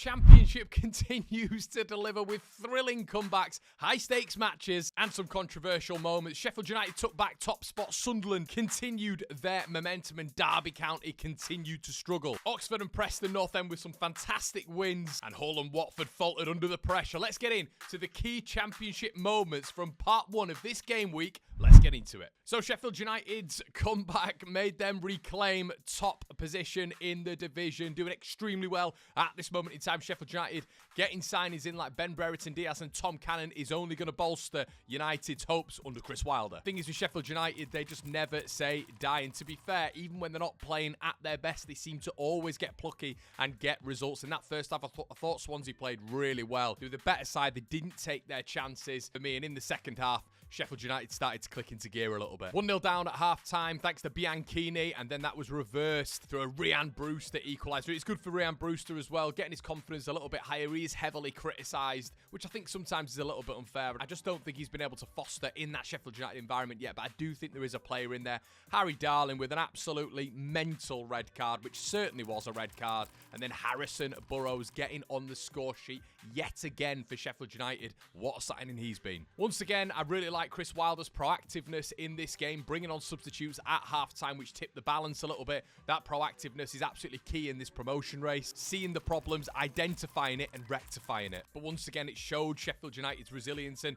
Championship continues to deliver with thrilling comebacks, high-stakes matches, and some controversial moments. Sheffield United took back top spot. Sunderland continued their momentum, and Derby County continued to struggle. Oxford and Preston North End with some fantastic wins, and Hull and Watford faltered under the pressure. Let's get into the key Championship moments from part one of this game week. Let's get into it. So Sheffield United's comeback made them reclaim top position in the division, doing extremely well at this moment in time. Sheffield United getting signings in like Ben Brereton Diaz and Tom Cannon is only going to bolster United's hopes under Chris Wilder. Thing is with Sheffield United, they just never say die. And to be fair, even when they're not playing at their best, they seem to always get plucky and get results. In that first half, I thought Swansea played really well. They were the better side. They didn't take their chances for me. And in the second half, Sheffield United started to click into gear a little bit. 1-0 down at half-time thanks to Bianchini, and then that was reversed through a Rhian Brewster equaliser. It's good for Rhian Brewster as well, getting his confidence a little bit higher. He is heavily criticised, which I think sometimes is a little bit unfair. I just don't think he's been able to foster in that Sheffield United environment yet, but I do think there is a player in there. Harry Darling with an absolutely mental red card, which certainly was a red card, and then Harrison Burrows getting on the score sheet yet again for Sheffield United. What a signing he's been. Once again, I really like Chris Wilder's proactiveness in this game, bringing on substitutes at halftime, which tipped the balance a little bit. That proactiveness is absolutely key in this promotion race. Seeing the problems, identifying it, and rectifying it. But once again, it showed Sheffield United's resilience, and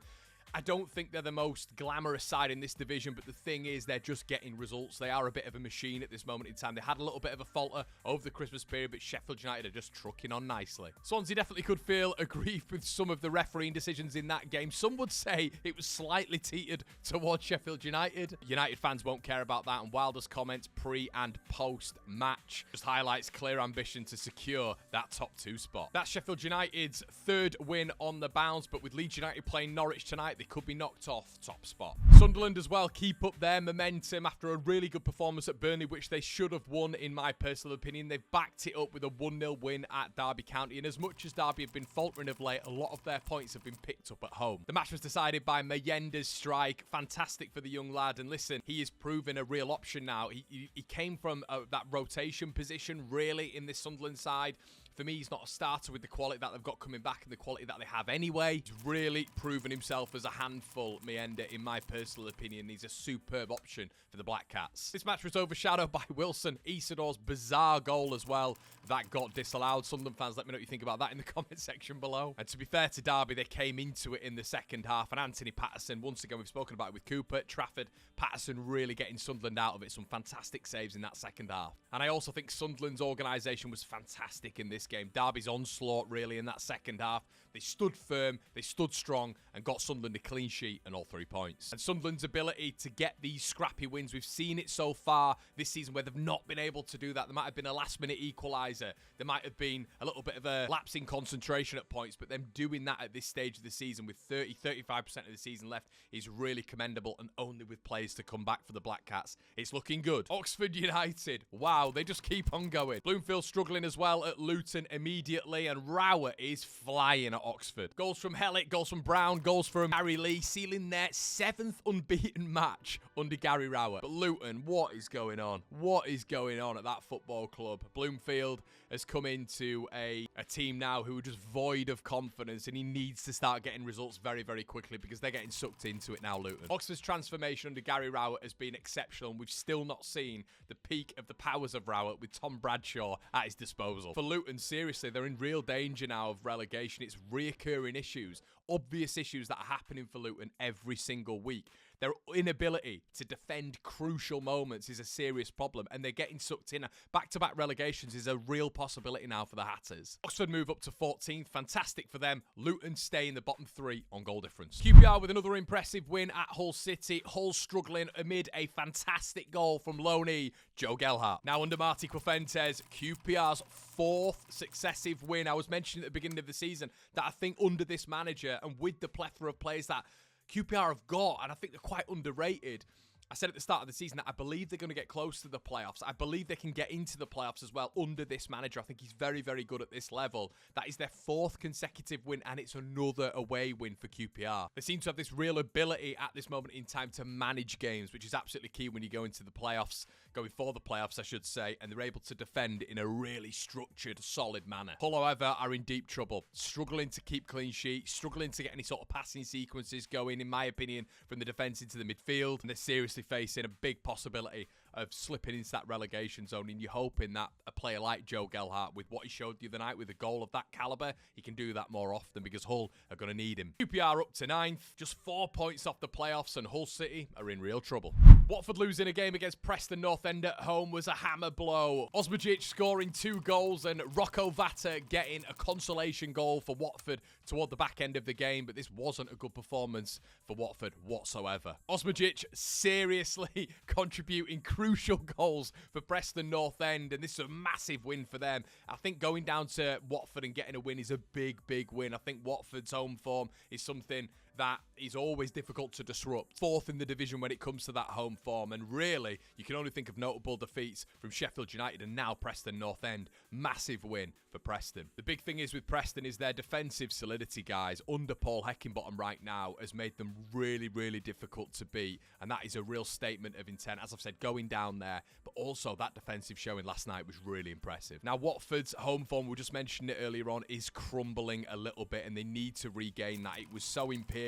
I don't think they're the most glamorous side in this division, but the thing is, they're just getting results. They are a bit of a machine at this moment in time. They had a little bit of a falter over the Christmas period, but Sheffield United are just trucking on nicely. Swansea definitely could feel aggrieved with some of the refereeing decisions in that game. Some would say it was slightly teetered towards Sheffield United. United fans won't care about that, and Wilder's comments pre and post match just highlights clear ambition to secure that top 2 spot. That's Sheffield United's third win on the bounce, but with Leeds United playing Norwich tonight, they could be knocked off top spot. Sunderland as well keep up their momentum after a really good performance at Burnley, which they should have won in my personal opinion. They've backed it up with a 1-0 win at Derby County, and as much as Derby have been faltering of late, a lot of their points have been picked up at home. The match was decided by Mayenda's strike. Fantastic for the young lad, and listen, he is proving a real option now. He came from that rotation position really in this Sunderland side. For me, he's not a starter with the quality that they've got coming back and the quality that they have anyway. He's really proven himself as a handful, Mayenda, in my personal opinion. He's a superb option for the Black Cats. This match was overshadowed by Wilson Isidor's bizarre goal as well. That got disallowed. Sunderland fans, let me know what you think about that in the comment section below. And to be fair to Derby, they came into it in the second half. And Anthony Patterson, once again, we've spoken about it with Cooper, Trafford. Patterson really getting Sunderland out of it. Some fantastic saves in that second half. And I also think Sunderland's organisation was fantastic in this game. Derby's onslaught really in that second half. They stood firm, they stood strong, and got Sunderland a clean sheet and all 3 points. And Sunderland's ability to get these scrappy wins, we've seen it so far this season where they've not been able to do that. There might have been a last-minute equaliser. There might have been a little bit of a lapse in concentration at points, but them doing that at this stage of the season with 30-35% of the season left is really commendable, and only with players to come back for the Black Cats, it's looking good. Oxford United, wow, they just keep on going. Bloomfield struggling as well at Luton immediately, and Rowett is flying at Oxford. Goals from Hellick, goals from Brown, goals from Gary Lee, sealing their 7th unbeaten match under Gary Rowett. But Luton, what is going on? What is going on at that football club? Bloomfield has come into a team now who are just void of confidence, and he needs to start getting results very, very quickly because they're getting sucked into it now, Luton. Oxford's transformation under Gary Rowett has been exceptional, and we've still not seen the peak of the powers of Rowett with Tom Bradshaw at his disposal. For Luton, seriously, they're in real danger now of relegation. It's reoccurring issues, obvious issues that are happening for Luton every single week. Their inability to defend crucial moments is a serious problem, and they're getting sucked in. Back-to-back relegations is a real possibility now for the Hatters. Oxford move up to 14th. Fantastic for them. Luton stay in the bottom 3 on goal difference. QPR with another impressive win at Hull City. Hull struggling amid a fantastic goal from Loney Joe Gelhardt. Now under Marty Quafentes, QPR's 4th successive win. I was mentioning at the beginning of the season that I think under this manager and with the plethora of players that QPR have got, and I think they're quite underrated. I said at the start of the season that I believe they're going to get close to the playoffs. I believe they can get into the playoffs as well under this manager. I think he's very, very good at this level. That is their 4th consecutive win, and it's another away win for QPR. They seem to have this real ability at this moment in time to manage games, which is absolutely key when you go into the playoffs. going for the playoffs, I should say, and they're able to defend in a really structured, solid manner. Hull, however, are in deep trouble, struggling to keep clean sheets, struggling to get any sort of passing sequences going, in my opinion, from the defence into the midfield, and they're seriously facing a big possibility of slipping into that relegation zone, and you're hoping that a player like Joe Gelhardt, with what he showed the other night with a goal of that calibre, he can do that more often, because Hull are going to need him. QPR up to 9th, just 4 points off the playoffs, and Hull City are in real trouble. Watford losing a game against Preston North End at home was a hammer blow. Osmajic scoring 2 goals and Rocco Vata getting a consolation goal for Watford toward the back end of the game, but this wasn't a good performance for Watford whatsoever. Osmajic seriously contributing crucial goals for Preston North End, and this is a massive win for them. I think going down to Watford and getting a win is a big, big win. I think Watford's home form is something that is always difficult to disrupt. 4th in the division when it comes to that home form, and really, you can only think of notable defeats from Sheffield United and now Preston North End. Massive win for Preston. The big thing is with Preston is their defensive solidity, guys, under Paul Heckingbottom right now, has made them really, really difficult to beat, and that is a real statement of intent. As I've said, going down there, but also that defensive showing last night was really impressive. Now, Watford's home form, we just mentioned it earlier on, is crumbling a little bit, and they need to regain that. It was so imperious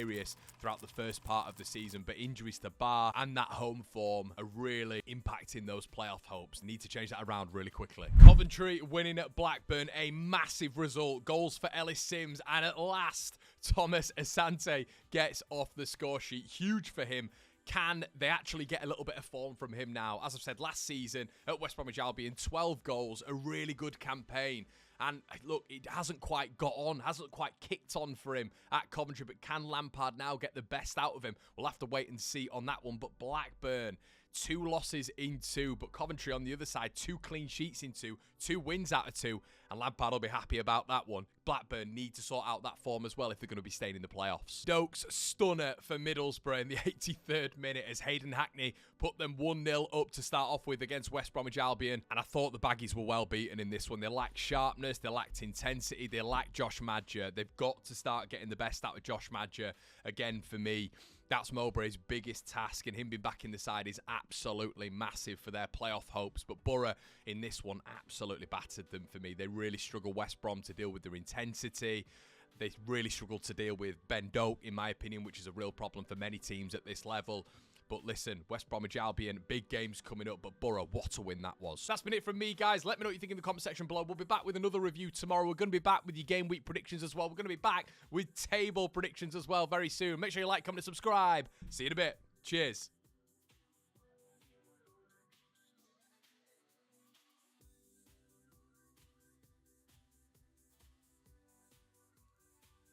throughout the first part of the season, but injuries to Barr and that home form are really impacting those playoff hopes. Need to change that around really quickly. Coventry winning at Blackburn, a massive result. Goals for Ellis Sims, and at last, Thomas Asante gets off the score sheet. Huge for him. Can they actually get a little bit of form from him now? As I've said, last season at West Bromwich Albion, 12 goals, a really good campaign. And look, it hasn't quite got on, hasn't quite kicked on for him at Coventry, but can Lampard now get the best out of him? We'll have to wait and see on that one. But Blackburn, 2 losses in 2, but Coventry on the other side, 2 clean sheets in 2, 2 wins out of 2, and Lampard will be happy about that one. Blackburn need to sort out that form as well if they're going to be staying in the playoffs. Stokes stunner for Middlesbrough in the 83rd minute as Hayden Hackney put them 1-0 up to start off with against West Bromwich Albion, and I thought the Baggies were well beaten in this one. They lacked sharpness, they lacked intensity, they lacked Josh Madger. They've got to start getting the best out of Josh Madger. Again, for me, that's Mowbray's biggest task, and him being back in the side is absolutely massive for their playoff hopes. But Borough in this one absolutely battered them for me. They really struggle, West Brom, to deal with their intensity. They really struggle to deal with Ben Doak, in my opinion, which is a real problem for many teams at this level. But listen, West Bromwich Albion, big games coming up, but Borough, what a win that was. That's been it from me, guys. Let me know what you think in the comment section below. We'll be back with another review tomorrow. We're going to be back with your game week predictions as well. We're going to be back with table predictions as well very soon. Make sure you like, comment, and subscribe. See you in a bit. Cheers.